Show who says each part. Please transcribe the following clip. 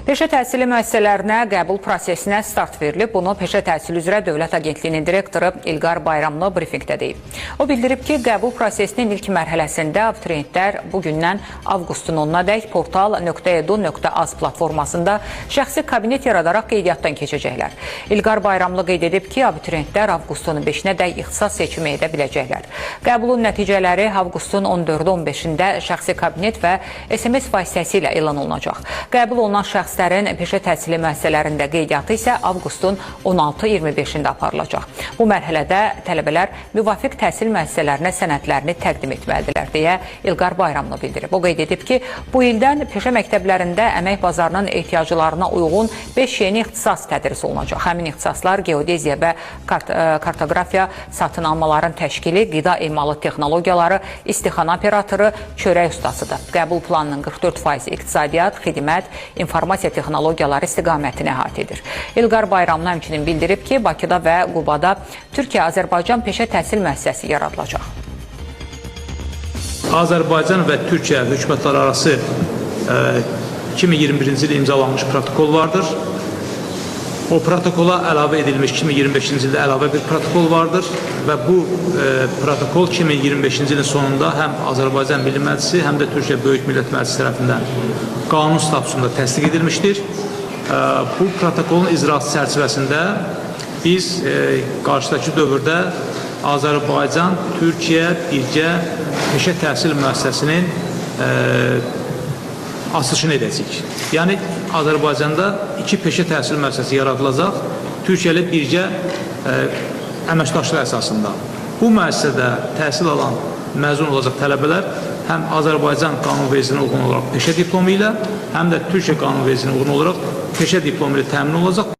Speaker 1: Peşə təhsili müəssisələrinə qəbul prosesinə start verilib. Bunu Peşə Təhsili üzrə Dövlət Agentliyinin direktoru İlqar Bayramlı brifinqdə deyib. O bildirib ki, qəbul prosesinin ilk mərhələsində abituriyentlər bugündən avqustun 10-nadək portal.edu.az platformasında şəxsi kabinet yaradaraq qeydiyyatdan keçəcəklər. İlqar Bayramlı qeyd edib ki, abituriyentlər avqustun 5-nədək ixtisas seçimi edə biləcəklər. Qəbulun nəticələri avqustun 14-15-də şəxsi kabinet və SMS vasitəsilə elan olunacaq. Qəbul olunan şəxslərin peşə təhsili müəssisələrində qeydiyyatı isə avqustun 16-25-də aparılacaq. Bu mərhələdə tələbələr müvafiq təhsil müəssisələrinə sənədlərini təqdim etməlidirlər, deyə İlqar Bayramlı bildirib. O qeyd edib ki, bu ildən peşə məktəblərində əmək bazarının ehtiyaclarına uyğun 5 yeni ixtisas tədris olunacaq. Həmin ixtisaslar geodeziya və kartografiya, satın almaların təşkili, qida emalı texnologiyaları, istixana operatoru, çörək ustasıdır. Qəbul planının 44% iqtisadiyyat, xidmət, informasiya texnologiyaları istiqamətini əhatə edir. İlqar Bayramlı həmçinin bildirib ki, Bakıda və Qubada Türkiyə-Azərbaycan peşə təhsil müəssisəsi yaradılacaq.
Speaker 2: Azərbaycan və Türkiyə hökumətləri arası 2021-ci il imzalanmış protokol vardır. O protokola əlavə edilmiş 2025-ci ildə əlavə bir protokol vardır və bu protokol 2025-ci ilin sonunda həm Azərbaycan Milli Məclisi, həm də Türkiyə Böyük Millət Məclisi tərəfindən qanun statusunda təsdiq edilmişdir. Bu protokolun icrası çərçivəsində biz qarşıdakı dövrdə Azərbaycan, Türkiyə birgə peşə təhsil müəssisəsinin açılışını edəcək. Yəni, Azərbaycanda 2 peşə təhsil müəssisəsi yaradılacaq, Türkiyə ilə birgə əməkdaşlıq əsasında. Bu müəssisədə təhsil alan məzun olacaq tələbələr həm Azərbaycan qanunvericiliyinə uyğun olaraq peşə diplomu ilə, həm də Türkiyə qanunvericiliyinə uyğun olaraq peşə diplomu ilə təmin olacaq.